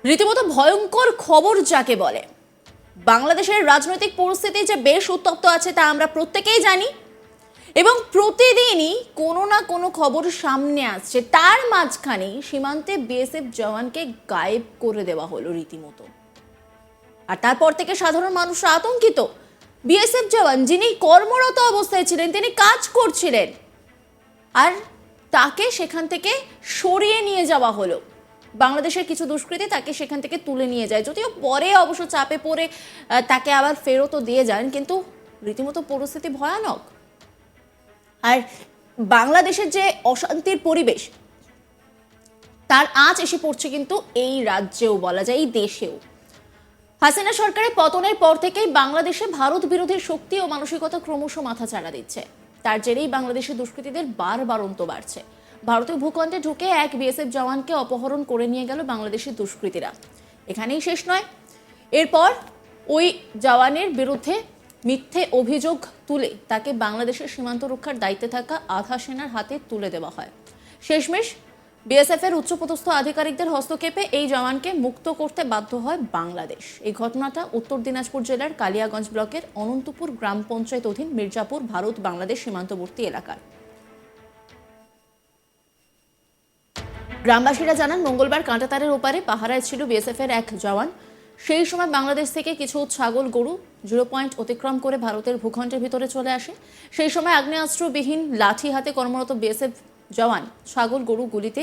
রীতিমতো ভয়ঙ্কর খবর যাকে বলে। বাংলাদেশের রাজনৈতিক পরিস্থিতি যে বেশ উত্তপ্ত আছে তা আমরা প্রত্যেকেই জানি, এবং প্রতিদিনই কোনো না কোনো খবর সামনে আসছে। তার মাঝখানে সীমান্তে বিএসএফ জওয়ানকে গায়েব করে দেওয়া হলো রীতিমতো, আর তারপর থেকে সাধারণ মানুষ আতঙ্কিত। বিএসএফ জওয়ান যিনি কর্মরত অবস্থায় ছিলেন, তিনি কাজ করছিলেন, আর তাকে সেখান থেকে সরিয়ে নিয়ে যাওয়া হলো। বাংলাদেশের কিছু দুষ্কৃতী তাকে সেখান থেকে তুলে নিয়ে যায়, যদিও পরে অবশ্য চাপে পড়ে তাকে আবার ফেরতও দিয়ে যান, কিন্তু রীতিমতো পরিস্থিতি ভয়ানক। আর বাংলাদেশের যে অশান্তির পরিবেশ, তার আঁচ এসে পড়ছে কিন্তু এই রাজ্যেও, বলা যায় এই দেশেও। হাসিনা সরকারের পতনের পর থেকেই বাংলাদেশে ভারত বিরোধী শক্তি ও মানসিকতা ক্রমশ মাথা চাড়া দিচ্ছে। তার জেরেই বাংলাদেশের দুষ্কৃতীদের বারবারন্ত বাড়ছে। ভারতীয় ভূখণ্ডে ঢুকে এক বিএসএফ জওয়ানকে অপহরণ করে নিয়ে গেল বাংলাদেশের দুষ্কৃতীরা। এখানেই শেষ নয়, এরপর ওই জওয়ানের বিরুদ্ধে মিথ্যে অভিযোগ তুলে তাকে বাংলাদেশের সীমান্ত রক্ষার দায়িত্বে থাকা আধা সেনার হাতে তুলে দেওয়া হয়। শেষমেশ বিএসএফ এর উচ্চপদস্থ আধিকারিকদের হস্তক্ষেপে এই জওয়ানকে মুক্ত করতে বাধ্য হয় বাংলাদেশ। এই ঘটনাটা উত্তর দিনাজপুর জেলার কালিয়াগঞ্জ ব্লকের অনন্তপুর গ্রাম পঞ্চায়েত অধীন মির্জাপুর ভারত বাংলাদেশ সীমান্তবর্তী এলাকার। গ্রামবাসীরা জানান, মঙ্গলবার কাঁটাতারের ওপারে পাহারায় ছিল বিএসএফ এর এক জওয়ান। সেই সময় বাংলাদেশ থেকে কিছু ছাগল গরু 0 পয়েন্ট অতিক্রম করে ভারতের ভূখণ্ডের ভিতরে চলে আসে। সেই সময় আগ্নেয়াস্ত্রবিহীন লাঠি হাতে কর্মরত বিএসএফ জওয়ান ছাগল গরু গুলিতে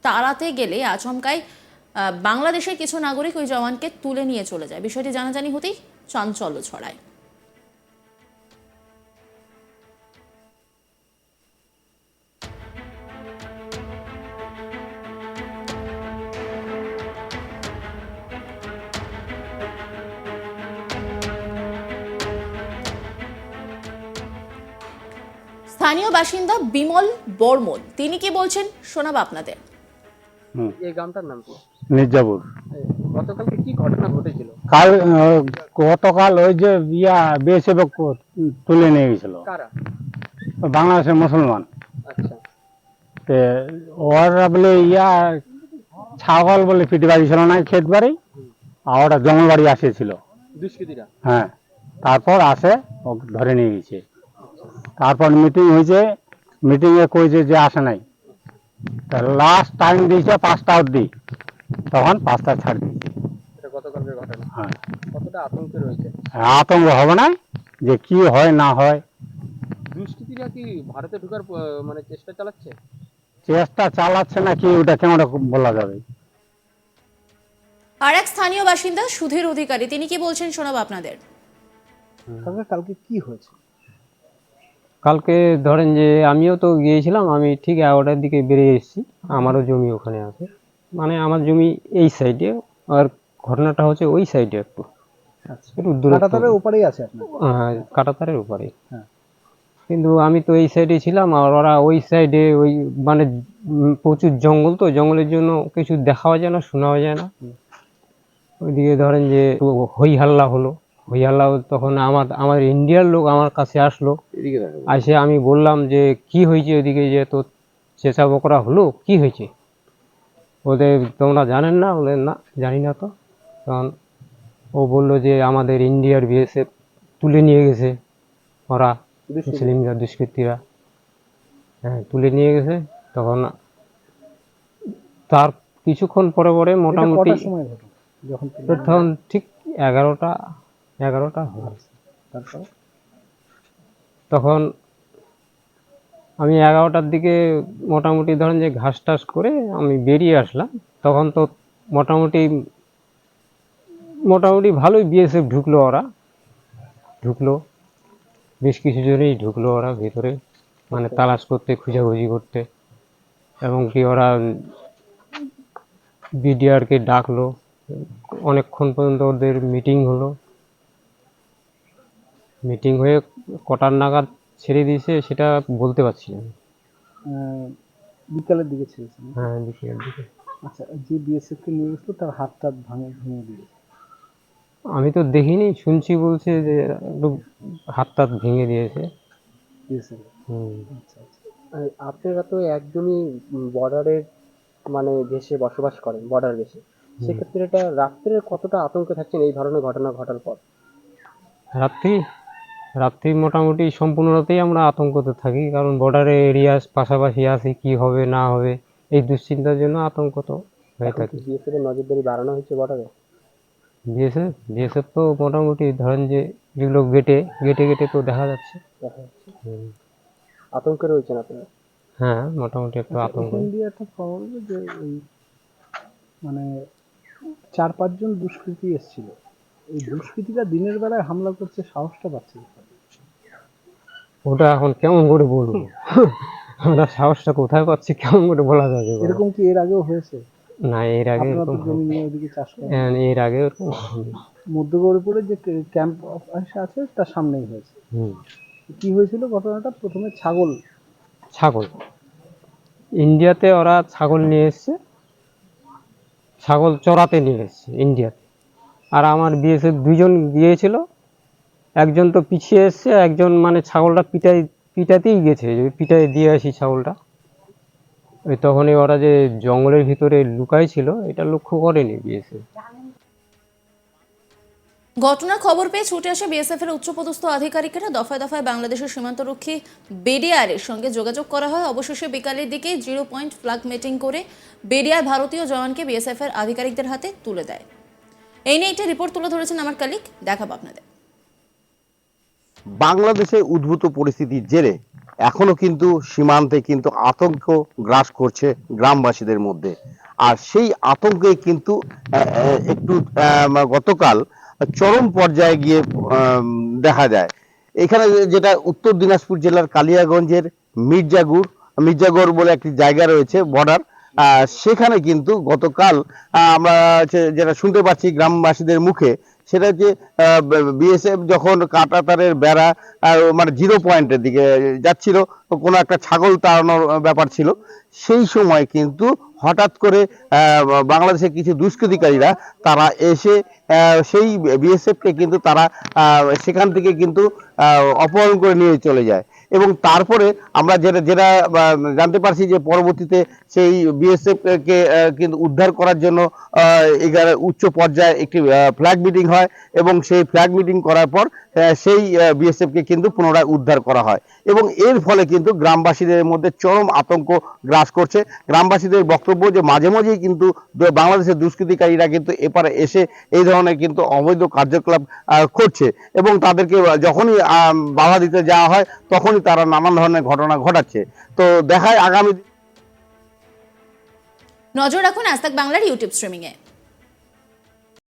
তাড়াতে গেলে আচমকাই বাংলাদেশের কিছু নাগরিক ওই জওয়ানকে তুলে নিয়ে চলে যায়। বিষয়টি জানাজানি হতেই চাঞ্চল্য ছড়ায়। স্থানীয় বাসিন্দা বিমল বর্মন তিনি কি বলছেন শোনাবো আপনাদের। এই গ্রামটার নাম কি? মির্জাপুর। গতকালকে কি ঘটনা ঘটেছিল? গতকাল ওই যে বিএসএফ তুলে নিয়ে গেছিল কারা? বাংলাদেশের মুসলমান। আচ্ছা, ওরা বলে ছাগল বলে পিটি বাড়ি ছিল না ক্ষেত বাড়ি, আর ওরা জঙ্গল বাড়ি আসিয়েছিল দুষ্কৃতীরা। হ্যাঁ, তারপর আসে ও ধরে নিয়ে গেছে। তারপর মিটিং হয়েছে, মিটিংয়ে কইছে যে আসে নাই, লাস্ট টাইম দিয়েছে 5টা অবধি, তখন 5টা ছাড় দিয়েছে। এটা গতকালকের ঘটনা। হ্যাঁ, কতটা আতঙ্কে রয়েছে? আতঙ্ক হবে না যে কি হয় না হয়। দুষ্কৃতীরা কি ভারতে ঢোকার মানে চেষ্টা চালাচ্ছে? চেষ্টা চালাচ্ছে না কি ওটা কেমন বলা যাবে। আর এক স্থানীয় বাসিন্দা সুধীর অধিকারী তিনি কি বলছেন শোনাবো আপনাদের। কালকে কি হয়েছে? কালকে ধরেন যে আমিও তো গিয়েছিলাম, আমি ঠিক 11টার দিকে বেরিয়ে এসেছি। আমারও জমি ওখানে আছে, মানে আমার জমি এই সাইডে, আর ঘটনাটা হচ্ছে ওই সাইডে একটু একটু দূরে, কাঁটাতারের ওপারেই আছে আপনার? হ্যাঁ, কাঁটাতারের উপরে। হ্যাঁ। কিন্তু আমি তো এই সাইডে ছিলাম, আর ওরা ওই সাইডে, ওই মানে প্রচুর জঙ্গল, তো জঙ্গলের জন্য কিছু দেখাও যায় না, শোনাও যায় না। ওইদিকে ধরেন যে হই হাল্লা হলো, হই হাল্লা তখন আমার ইন্ডিয়ার লোক আমার কাছে আসলো। আসে আমি বললাম যে কি হয়েছে ওইদিকে, যে তো চেঁচা বকরা হলো, কি হয়েছে? ওদের তোমরা জানেন না? বলে না, জানি না তো। তখন ও বললো যে আমাদের ইন্ডিয়ার বিএসএফ তুলে নিয়ে গেছে, ওরা মুসলিমরা, দুষ্কৃতীরা, হ্যাঁ তুলে নিয়ে গেছে। তখন তার কিছুক্ষণ পরে পরে মোটামুটি তখন ঠিক 11টা হয়েছে। তখন আমি 11টার দিকে মোটামুটি ধরেন যে ঘাস টাস করে আমি বেরিয়ে আসলাম। তখন তো মোটামুটি ভালোই বিএসএফ ঢুকলো, ওরা ঢুকলো, বেশ কিছু জনেই ঢুকলো ওরা ভেতরে, মানে তালাশ করতে, খোঁজাখুঁজি করতে। এবং কি ওরা বিডিআরকে ডাকলো, অনেকক্ষণ পর্যন্ত ওদের মিটিং হলো। মিটিং হয়ে কটার নাগাদ ছেড়ে দিয়েছে সেটা বলতে পারছি না। বিকালের দিকে ছেড়েছে? হ্যাঁ, বিকেলের দিকে। আচ্ছা, যে বিএসএফ কে নিয়ে গেছিল তার হাত টাত ভেঙে দিয়েছে? আমি তো দেখিনি, শুনছি বলছে যে একটু হাত টাত ভেঙে দিয়েছে। আচ্ছা আচ্ছা। আপনারা তো একদমই বর্ডারের মানে দেশে বসবাস করেন, বর্ডার দেশে, সেক্ষেত্রে এটা রাত্রে কতটা আতঙ্কে থাকছেন এই ধরনের ঘটনা ঘটার পর? রাত্রি মোটামুটি সম্পূর্ণ রাতেই আমরা আতঙ্কতে থাকি, কারণ বর্ডারে এরিয়া পাশাপাশি আছে, কি হবে না হবে এই দুশ্চিন্তার জন্য আতঙ্ক তো হয়ে থাকে। বিএসএফ এর নজরদারি বাড়ানো হয়েছে বর্ডারে? বিএসএফ তো মোটামুটি ধরেন যে যেগুলো গেটে গেটে তো দেখা যাচ্ছে। দেখা যাচ্ছে। আতঙ্কে রয়েছেন আপনারা? হ্যাঁ, মোটামুটি একটু আতঙ্ক। ইন্ডিয়া একটা খবর হলো যে ওই মানে 4-5 জন দুষ্কৃতী এসেছিল, এই দুষ্কৃতীরা দিনের বেলায় হামলা করছে, সাহসটা পাচ্ছে না। ওটা এখন কেমন করে বলবো? আমরা সাহসটা কোথায় পাচ্ছি কেমন করে বলা যাবে বলো? এরকম কি এর আগেও হয়েছে? না, এর আগে আপনারা এরকম তো জমি নিয়ে ওদিকে চাষ করেন। হ্যাঁ, এর আগে এরকম হয়নি। মধ্য গৌরীপুরে যে ক্যাম্প অফিস আছে তার সামনেই হয়েছে। হুম। কি হয়েছিল ঘটনাটা? প্রথমে ছাগল ইন্ডিয়াতে ওরা ছাগল নিয়ে এসছে, ছাগল চড়াতে নিয়ে এসছে ইন্ডিয়াতে। আর আমার বিএসএফ 2 জন গিয়েছিল, একজন তো পিছিয়ে এসছে, একজন মানে ছাগলটা পিটাতেই গেছে, যে পিটাই দিয়ে আসি ছাগলটা। ওই তখনই ওরা যে জঙ্গলের ভিতরে লুকাই ছিল এটা লক্ষ্য করেনি বিএসএফ। ঘটনার খবর পেয়ে ছুটে আসে বিএসএফ এর উচ্চপদস্থ আধিকারিকেরা। দফায় দফায় বাংলাদেশের সীমান্তরক্ষী বিডিআর এর সঙ্গে যোগাযোগ করা হয়। অবশেষে বিকালের দিকে 0 পয়েন্ট ফ্ল্যাগ মিটিং করে বিডিআর ভারতীয় জওয়ানকে বিএসএফ এর আধিকারিকদের হাতে তুলে দেয়। এই নিয়ে একটা রিপোর্ট তুলে ধরেছেন আমার কালিক, দেখাবো আপনাদের। বাংলাদেশে উদ্ভূত পরিস্থিতির জেরে এখনো কিন্তু সীমান্তে কিন্তু আতঙ্ক গ্রাস করছে গ্রামবাসীদের মধ্যে। আর সেই আতঙ্কে কিন্তু একটু গতকাল চরম পর্যায়ে গিয়ে দেখা যায়। এখানে যেটা উত্তর দিনাজপুর জেলার কালিয়াগঞ্জের মির্জাগড় বলে একটি জায়গা রয়েছে বর্ডার, সেখানে কিন্তু গতকাল আমরা যেটা শুনতে পাচ্ছি গ্রামবাসীদের মুখে, সেটা হচ্ছে বিএসএফ যখন কাঁটাতারের বেড়া মানে 0 পয়েন্টের দিকে যাচ্ছিল, কোনো একটা ছাগল তাড়ানোর ব্যাপার ছিল, সেই সময় কিন্তু হঠাৎ করে বাংলাদেশের কিছু দুষ্কৃতিকারীরা তারা এসে সেই বিএসএফকে কিন্তু তারা সেখান থেকে কিন্তু অপহরণ করে নিয়ে চলে যায়। এবং তারপরে আমরা যেটা জানতে পারছি যে পরবর্তীতে সেই বিএসএফ কে কিন্তু উদ্ধার করার জন্য এখানে উচ্চ পর্যায়ে একটি ফ্ল্যাগ মিটিং হয়, এবং সেই ফ্ল্যাগ মিটিং করার পর সেই বিএসএফ কে কিন্তু পুনরায় উদ্ধার করা হয়। এবং এর ফলে কিন্তু গ্রামবাসীদের মধ্যে চরম আতঙ্ক গ্রাস করছে। গ্রামবাসীদের বক্তব্য যে মাঝে মাঝেই কিন্তু বাংলাদেশের দুষ্কৃতিকারীরা কিন্তু এপারে এসে এই ধরনের কিন্তু অবৈধ কার্যকলাপ করছে, এবং তাদেরকে যখনই বাধা দিতে যাওয়া হয় তখনই তারা নানান ধরনের ঘটনা ঘটাচ্ছে। তো দেখায় আগামী নজর রাখুন আজ তাক বাংলার ইউটিউব স্ট্রিমিংয়ে।